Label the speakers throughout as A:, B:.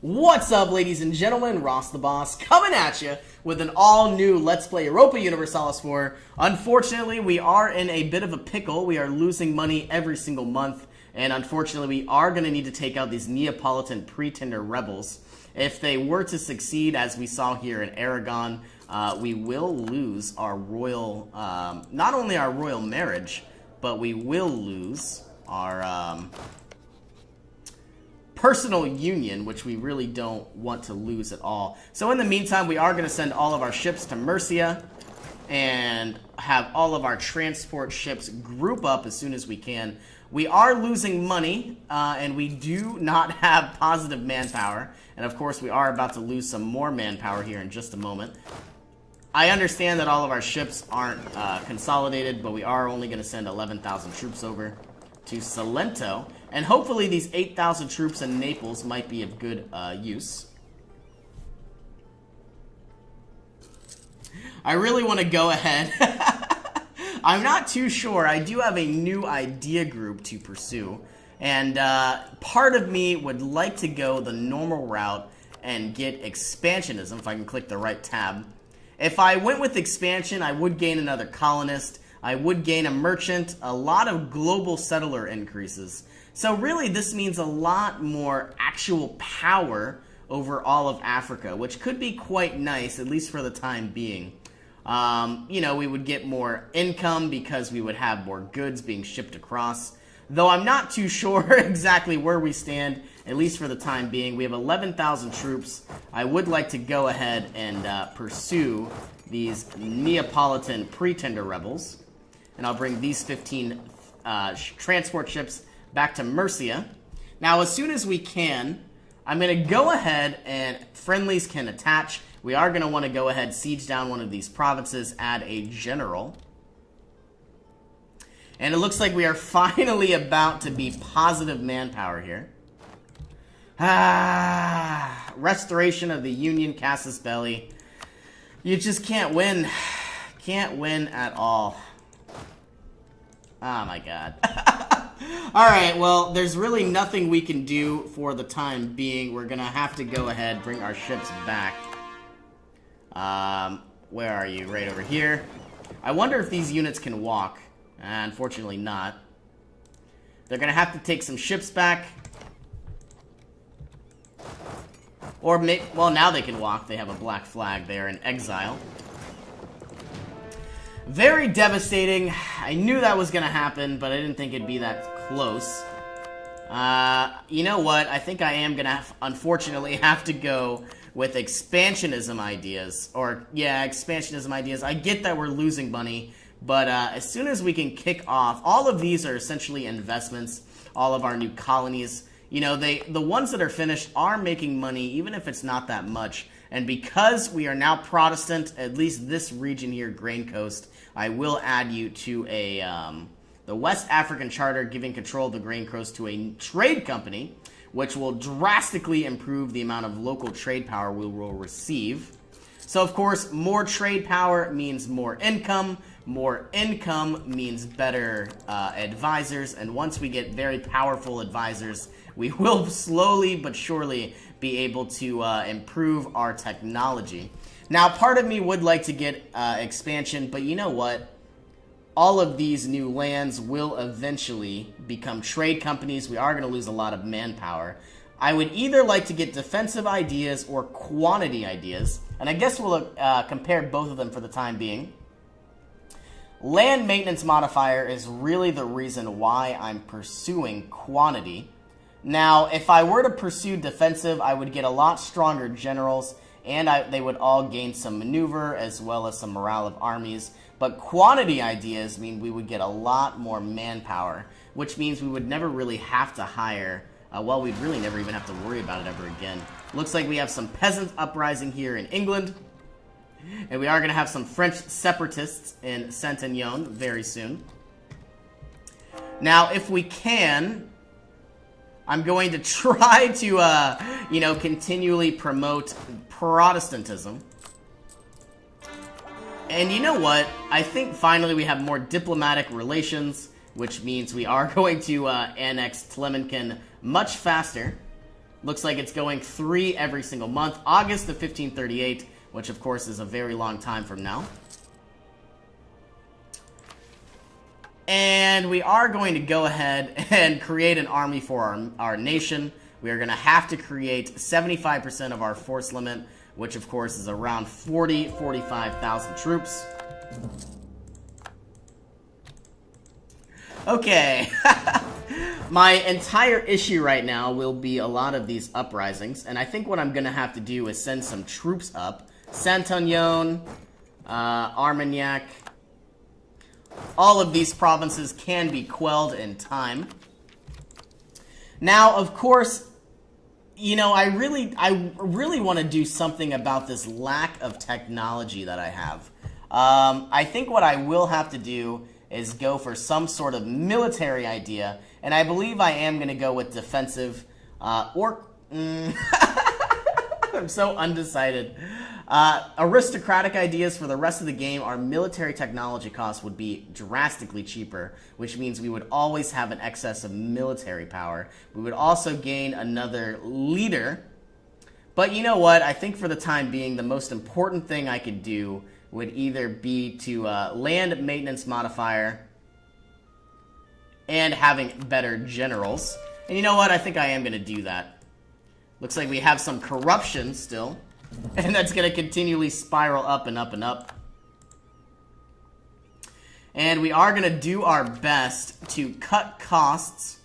A: What's up, ladies and gentlemen? Ross the Boss coming at you with an all-new Let's Play Europa Universalis 4. Unfortunately, we are in a bit of a pickle. We are losing money every single month, and unfortunately, we are going to need to take out these Neapolitan pretender rebels. If they were to succeed, as we saw here in Aragon, we will lose our royal, not only our royal marriage, but we will lose our personal union, which we really don't want to lose at all. So in the meantime, we are going to send all of our ships to Murcia and have all of our transport ships group up as soon as we can. We are losing money, and we do not have positive manpower. And of course, we are about to lose some more manpower here in just a moment. I understand that all of our ships aren't consolidated, but we are only going to send 11,000 troops over to Salento, and hopefully these 8,000 troops in Naples might be of good use. I really want to go ahead. I'm not too sure. I do have a new idea group to pursue, and part of me would like to go the normal route and get expansionism, if I can click the right tab. If I went with expansion, I would gain another colonist, I would gain a merchant, a lot of global settler increases. So really this means a lot more actual power over all of Africa, which could be quite nice, at least for the time being. You know, we would get more income because we would have more goods being shipped across. Though I'm not too sure exactly where we stand, at least for the time being. We have 11,000 troops. I would like to go ahead and pursue these Neapolitan pretender rebels. And I'll bring these 15 transport ships back to Murcia. Now, as soon as we can, I'm going to go ahead and friendlies can attach. We are going to want to go ahead, siege down one of these provinces, add a general. And it looks like we are finally about to be positive manpower here. Restoration of the Union, Casus Belli. You just can't win. Can't win at all. Oh my god. Alright, well, there's really nothing we can do for the time being. We're gonna have to go ahead, bring our ships back. Where are you? Right over here. I wonder if these units can walk. Unfortunately not. They're gonna have to take some ships back. Or, well, now they can walk. They have a black flag. They are in exile. Very devastating. I knew that was going to happen, but I didn't think it'd be that close. You know what? I think I am going to, unfortunately, have to go with expansionism ideas. Or, yeah, expansionism ideas. I get that we're losing money, but as soon as we can kick off, all of these are essentially investments. All of our new colonies. You know, the ones that are finished are making money, even if it's not that much. And because we are now Protestant, at least this region here, Grain Coast, I will add you to the West African Charter, giving control of the Grain Coast to a trade company, which will drastically improve the amount of local trade power we will receive. So, of course, more trade power means more income. More income means better advisors. And once we get very powerful advisors, we will slowly but surely be able to improve our technology. Now, part of me would like to get expansion, but you know what? All of these new lands will eventually become trade companies. We are going to lose a lot of manpower. I would either like to get defensive ideas or quantity ideas, and I guess we'll compare both of them for the time being. Land maintenance modifier is really the reason why I'm pursuing quantity. Now, if I were to pursue defensive, I would get a lot stronger generals, and they would all gain some maneuver as well as some morale of armies. But quantity ideas mean we would get a lot more manpower, which means we would never really have to hire, well, we'd really never even have to worry about it ever again. Looks like we have some peasant uprising here in England, and we are going to have some French separatists in Saint-Aignan very soon. Now, if we can, I'm going to try to, you know, continually promote Protestantism. And you know what? I think finally we have more diplomatic relations, which means we are going to annex Tlemenken much faster. Looks like it's going 3 every single month. August of 1538, which of course is a very long time from now. And we are going to go ahead and create an army for our nation. We are going to have to create 75% of our force limit, which of course is around 45,000 troops. Okay. My entire issue right now will be a lot of these uprisings, and I think what I'm going to have to do is send some troops up. Saint-Aignan, Armagnac. All of these provinces can be quelled in time. Now, of course, you know, I really want to do something about this lack of technology that I have. I think what I will have to do is go for some sort of military idea, and I believe I am going to go with defensive, I'm so undecided. Aristocratic ideas for the rest of the game, our military technology costs would be drastically cheaper, which means we would always have an excess of military power. We would also gain another leader. But you know what? I think for the time being, the most important thing I could do would either be to land maintenance modifier and having better generals. And you know what? I think I am going to do that. Looks like we have some corruption still. And that's going to continually spiral up and up and up. And we are going to do our best to cut costs,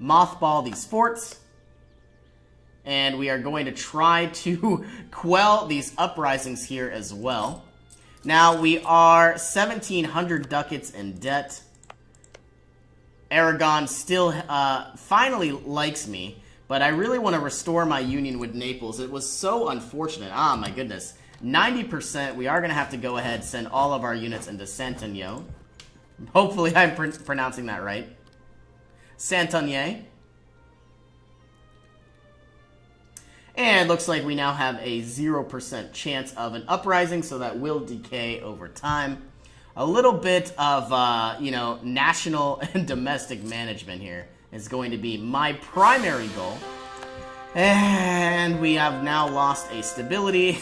A: mothball these forts, and we are going to try to quell these uprisings here as well. Now, we are 1,700 ducats in debt. Aragon still finally likes me, but I really want to restore my union with Naples. It was so unfortunate. Ah, my goodness. 90%, we are going to have to go ahead and send all of our units into Saint-Aignan. Hopefully I'm pronouncing that right. Saint-Aignan. And it looks like we now have a 0% chance of an uprising, so that will decay over time. A little bit of, you know, national and domestic management here is going to be my primary goal. And we have now lost a stability.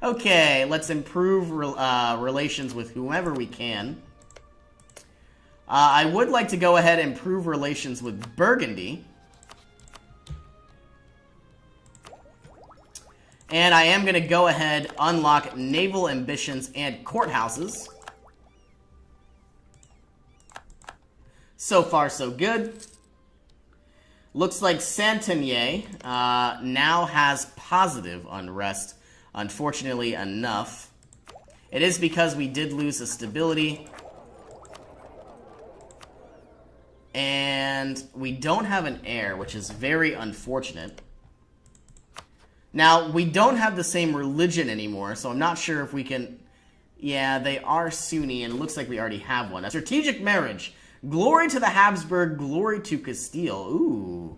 A: Okay, let's improve relations with whomever we can. I would like to go ahead and improve relations with Burgundy. And I am going to go ahead, unlock naval ambitions and courthouses. So far, so good. Looks like Saint-Aignan now has positive unrest, unfortunately enough. It is because we did lose a stability. And we don't have an heir, which is very unfortunate. Now, we don't have the same religion anymore, so I'm not sure if we can... Yeah, they are Sunni, and it looks like we already have one. A strategic marriage. Glory to the Habsburg, glory to Castile. Ooh.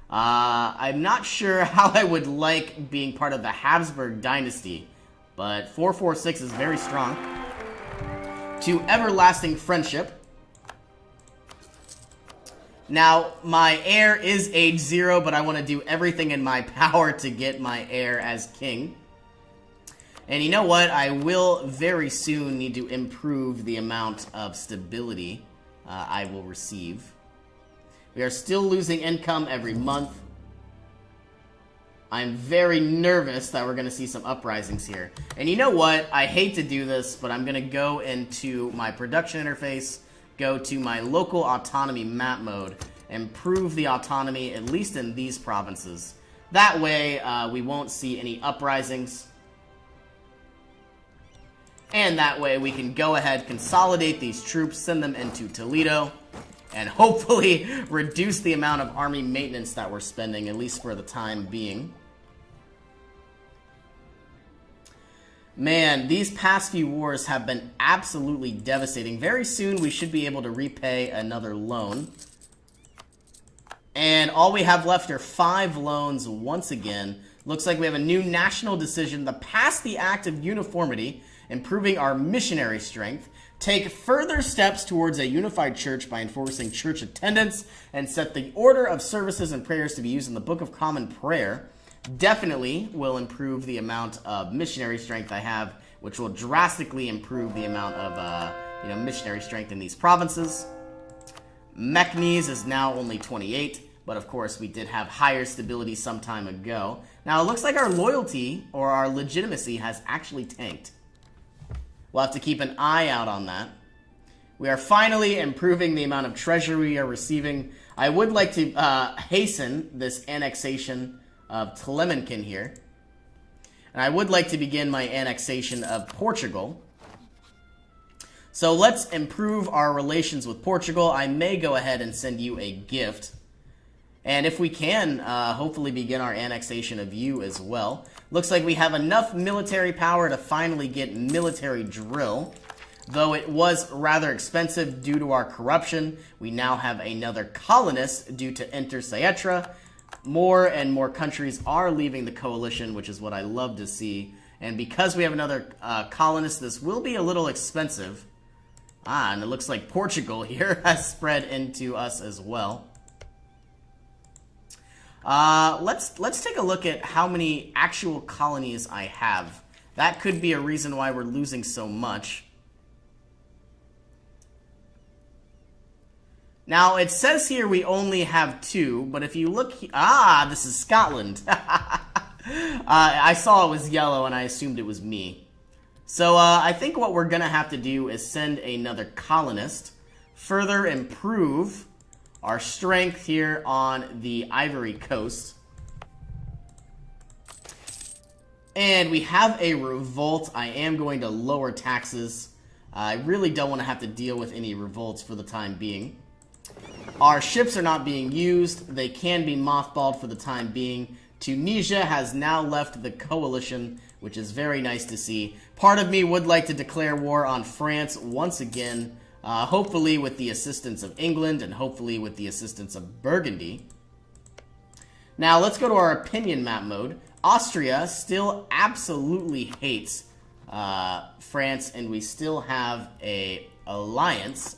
A: I'm not sure how I would like being part of the Habsburg dynasty, but 446 is very strong. To everlasting friendship. Now, my heir is age 0, but I want to do everything in my power to get my heir as king. And you know what? I will very soon need to improve the amount of stability I will receive. We are still losing income every month. I'm very nervous that we're going to see some uprisings here. And you know what? I hate to do this, but I'm going to go into my production interface, go to my local autonomy map mode, improve the autonomy, at least in these provinces. That way, we won't see any uprisings. And that way, we can go ahead, consolidate these troops, send them into Toledo, and hopefully reduce the amount of army maintenance that we're spending, at least for the time being. Man, these past few wars have been absolutely devastating. Very soon, we should be able to repay another loan. And all we have left are 5 loans once again. Looks like we have a new national decision to pass the Act of Uniformity, improving our missionary strength. Take further steps towards a unified church by enforcing church attendance and set the order of services and prayers to be used in the Book of Common Prayer. Definitely will improve the amount of missionary strength I have, which will drastically improve the amount of missionary strength in these provinces. Meknes is now only 28, but of course we did have higher stability some time ago. Now it looks like our loyalty or our legitimacy has actually tanked. We'll have to keep an eye out on that. We are finally improving the amount of treasure we are receiving. I would like to hasten this annexation of Telemankin here. And I would like to begin my annexation of Portugal. So let's improve our relations with Portugal. I may go ahead and send you a gift. And if we can, hopefully begin our annexation of you as well. Looks like we have enough military power to finally get military drill. Though it was rather expensive due to our corruption, we now have another colonist due to Enter Saetra. More and more countries are leaving the coalition, which is what I love to see. And because we have another colonist, this will be a little expensive. And it looks like Portugal here has spread into us as well. Let's take a look at how many actual colonies I have. That could be a reason why we're losing so much. Now, it says here we only have 2, but if you look... this is Scotland. I saw it was yellow, and I assumed it was me. So, I think what we're going to have to do is send another colonist, further improve our strength here on the Ivory Coast. And we have a revolt. I am going to lower taxes. I really don't want to have to deal with any revolts for the time being. Our ships are not being used. They can be mothballed for the time being. Tunisia has now left the coalition, which is very nice to see. Part of me would like to declare war on France once again. Hopefully with the assistance of England and hopefully with the assistance of Burgundy. Now let's go to our opinion map mode. Austria still absolutely hates France, and we still have an alliance.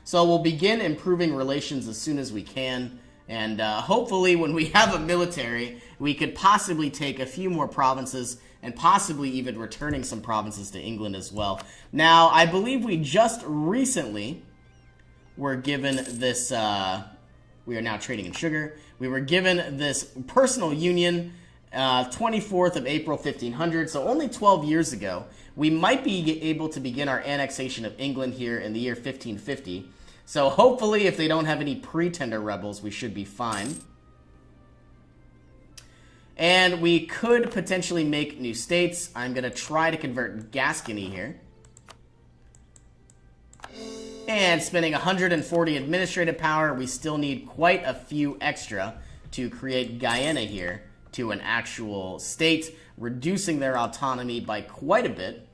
A: So we'll begin improving relations as soon as we can. And hopefully when we have a military, we could possibly take a few more provinces and possibly even returning some provinces to England as well. Now, I believe we just recently were given this, we are now trading in sugar. We were given this personal union, 24th of April, 1500, so only 12 years ago. We might be able to begin our annexation of England here in the year 1550. So hopefully, if they don't have any pretender rebels, we should be fine. And we could potentially make new states. I'm going to try to convert Gascony here. And spending 140 administrative power, we still need quite a few extra to create Guyana here to an actual state, reducing their autonomy by quite a bit.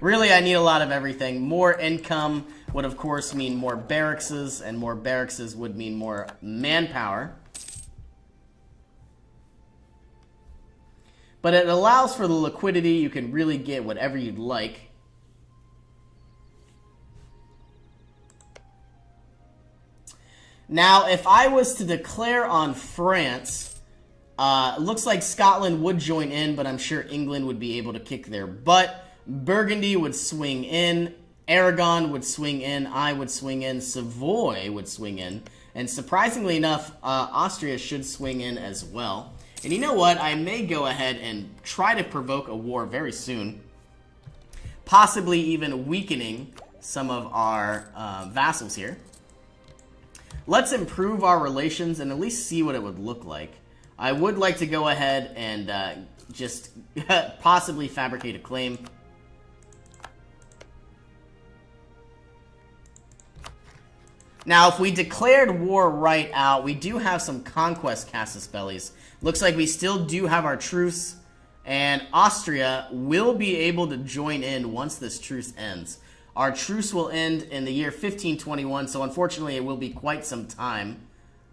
A: Really, I need a lot of everything. More income would, of course, mean more barracks, and more barracks would mean more manpower. But it allows for the liquidity. You can really get whatever you'd like. Now, if I was to declare on France, it looks like Scotland would join in, but I'm sure England would be able to kick their butt. Burgundy would swing in, Aragon would swing in, I would swing in, Savoy would swing in, and surprisingly enough, Austria should swing in as well. And you know what? I may go ahead and try to provoke a war very soon, possibly even weakening some of our vassals here. Let's improve our relations and at least see what it would look like. I would like to go ahead and just possibly fabricate a claim. Now, if we declared war right out, we do have some conquest casus bellis. Looks like we still do have our truce, and Austria will be able to join in once this truce ends. Our truce will end in the year 1521, so unfortunately it will be quite some time.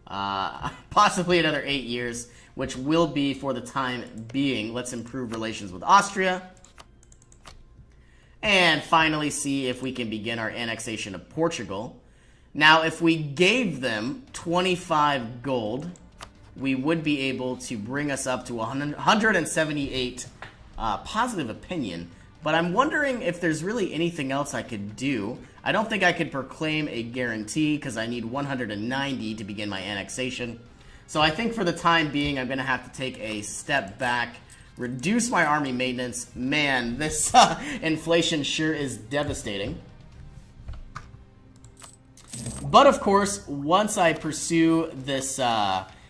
A: Possibly another 8 years, which will be for the time being. Let's improve relations with Austria. And finally see if we can begin our annexation of Portugal. Now, if we gave them 25 gold, we would be able to bring us up to 178 positive opinion. But I'm wondering if there's really anything else I could do. I don't think I could proclaim a guarantee because I need 190 to begin my annexation. So I think for the time being, I'm going to have to take a step back, reduce my army maintenance. Man, this inflation sure is devastating. But of course, once I pursue this,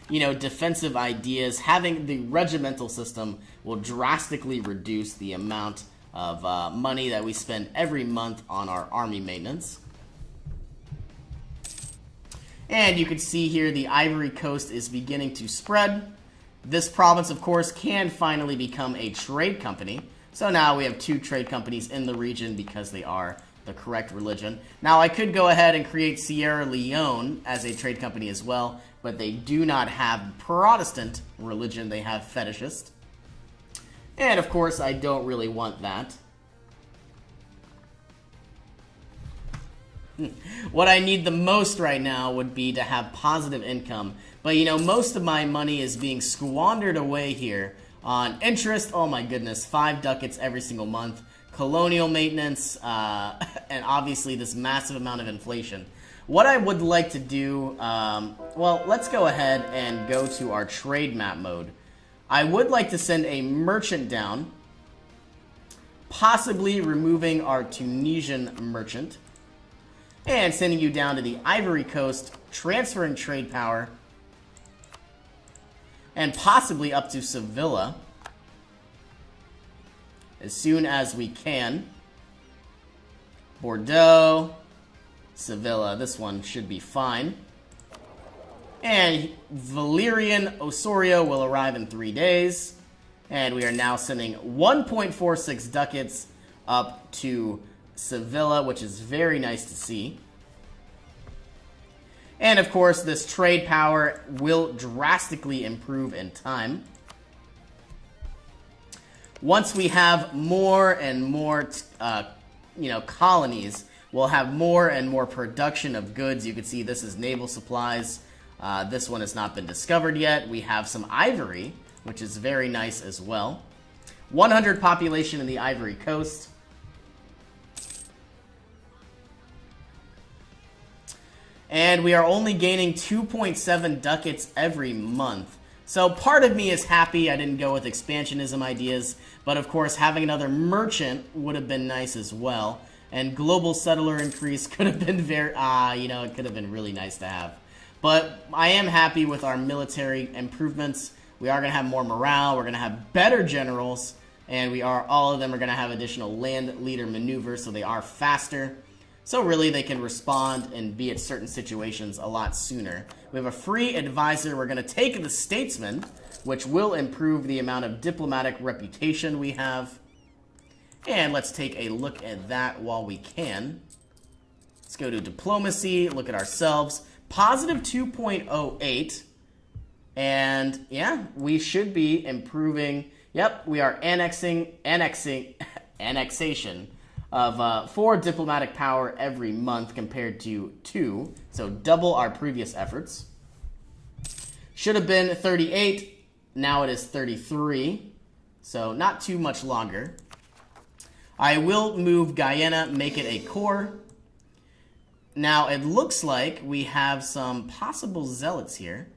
A: defensive ideas, having the regimental system will drastically reduce the amount of money that we spend every month on our army maintenance. And you can see here the Ivory Coast is beginning to spread. This province, of course, can finally become a trade company. So now we have 2 trade companies in the region because they are the correct religion. Now, I could go ahead and create Sierra Leone as a trade company as well, but they do not have Protestant religion. They have fetishist. And, of course, I don't really want that. What I need the most right now would be to have positive income. But, most of my money is being squandered away here on interest. Oh, my goodness. 5 ducats every single month. Colonial maintenance, and obviously this massive amount of inflation. What I would like to do, well, let's go ahead and go to our trade map mode. I would like to send a merchant down, possibly removing our Tunisian merchant, and sending you down to the Ivory Coast, transferring trade power, and possibly up to Sevilla as soon as we can. Bordeaux, Sevilla, this one should be fine. And Valerian Osorio will arrive in 3 days. And we are now sending 1.46 ducats up to Sevilla, which is very nice to see. And of course, this trade power will drastically improve in time. Once we have more and more, colonies, we'll have more and more production of goods. You can see this is naval supplies. This one has not been discovered yet. We have some ivory, which is very nice as well. 100 population in the Ivory Coast. And we are only gaining 2.7 ducats every month. So part of me is happy I didn't go with expansionism ideas, but of course having another merchant would have been nice as well. And global settler increase could have been it could have been really nice to have. But I am happy with our military improvements. We are going to have more morale, we're going to have better generals, and all of them are going to have additional land leader maneuvers, so they are faster. So really, they can respond and be at certain situations a lot sooner. We have a free advisor. We're going to take the statesman, which will improve the amount of diplomatic reputation we have. And let's take a look at that while we can. Let's go to diplomacy, look at ourselves. Positive 2.08. And yeah, we should be improving. Yep, we are annexation of 4 diplomatic power every month compared to 2, so double our previous efforts. Should have been 38, now it is 33, so not too much longer. I will move Guyana, make it a core. Now it looks like we have some possible zealots here.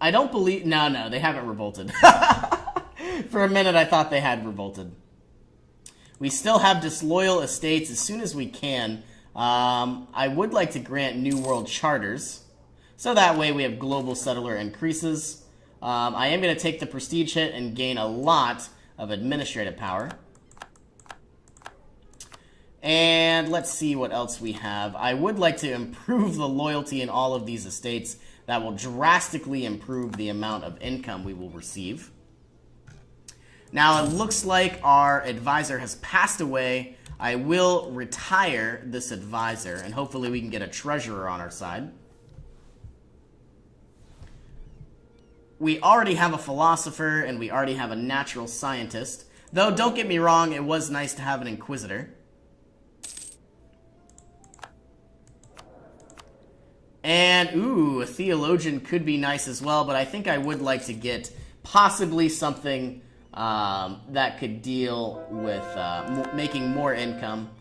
A: I don't believe... No, they haven't revolted. For a minute, I thought they had revolted. We still have disloyal estates as soon as we can. I would like to grant New World Charters. So that way we have global settler increases. I am going to take the prestige hit and gain a lot of administrative power. And let's see what else we have. I would like to improve the loyalty in all of these estates. That will drastically improve the amount of income we will receive. Now, it looks like our advisor has passed away. I will retire this advisor, and hopefully we can get a treasurer on our side. we already have a philosopher, and we already have a natural scientist. Though, don't get me wrong, it was nice to have an inquisitor. And, ooh, a theologian could be nice as well, but I think I would like to get possibly something that could deal with making more income.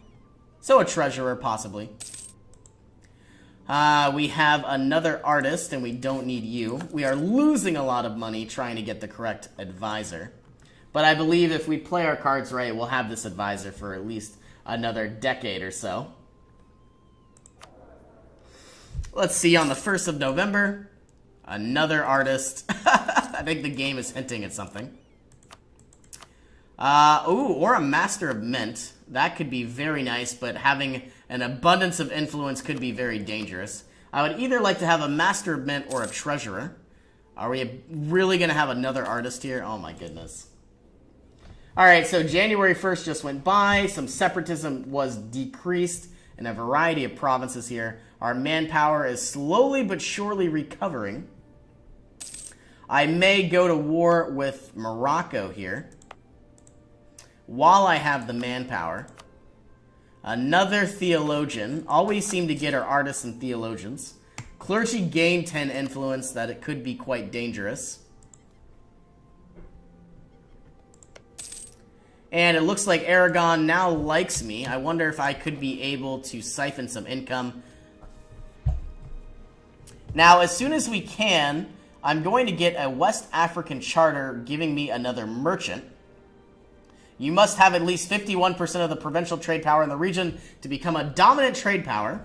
A: So a treasurer, possibly. We have another artist, and we don't need you. We are losing a lot of money trying to get the correct advisor. But I believe if we play our cards right, we'll have this advisor for at least another decade or so. Let's see, on the 1st of November, another artist. I think the game is hinting at something. Ooh, or a Master of Mint. That could be very nice, but having an abundance of influence could be very dangerous. I would either like to have a Master of Mint or a Treasurer. Are we really going to have another artist here? Oh my goodness. Alright, so January 1st just went by. Some separatism was decreased in a variety of provinces here. Our manpower is slowly but surely recovering. I may go to war with Morocco here while I have the manpower. Another theologian. All we seem to get are artists and theologians. Clergy gain 10 influence, that it could be quite dangerous. And it looks like Aragon now likes me. I wonder if I could be able to siphon some income. Now, as soon as we can, I'm going to get a West African charter giving me another merchant. You must have at least 51% of the provincial trade power in the region to become a dominant trade power.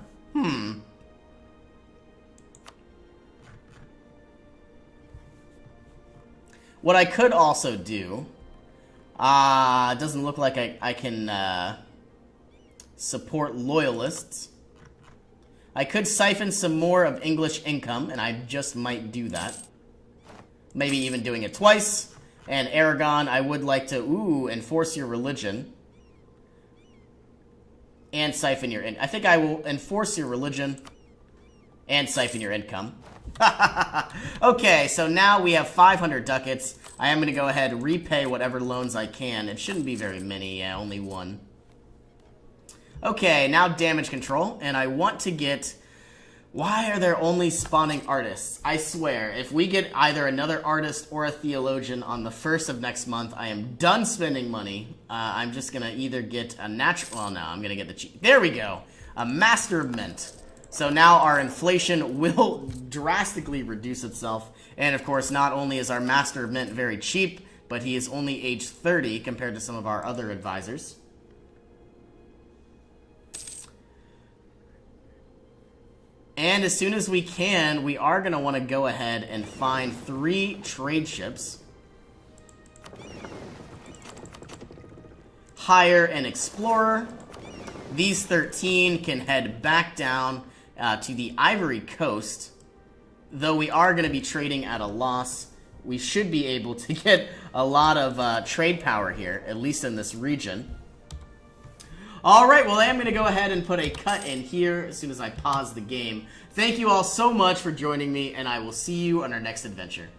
A: What I could also do... it doesn't look like I can support loyalists. I could siphon some more of English income, and I just might do that. Maybe even doing it twice. And Aragon, I would like to, enforce your religion. And siphon your income. I think I will enforce your religion and siphon your income. Okay, so now we have 500 ducats. I am going to go ahead and repay whatever loans I can. It shouldn't be very many, yeah, only one. Okay, now damage control, and I want to get... Why are there only spawning artists? I swear, if we get either another artist or a theologian on the 1st of next month, I am done spending money. I'm just going to either get a natural... Well, no, I'm going to get the cheap... There we go! A Master of Mint. So now our inflation will drastically reduce itself. And of course, not only is our Master of Mint very cheap, but he is only age 30 compared to some of our other advisors. And as soon as we can, we are going to want to go ahead and find 3 trade ships. Hire an explorer. These 13 can head back down to the Ivory Coast. Though we are going to be trading at a loss, we should be able to get a lot of trade power here, at least in this region. Alright, well I am going to go ahead and put a cut in here as soon as I pause the game. Thank you all so much for joining me, and I will see you on our next adventure.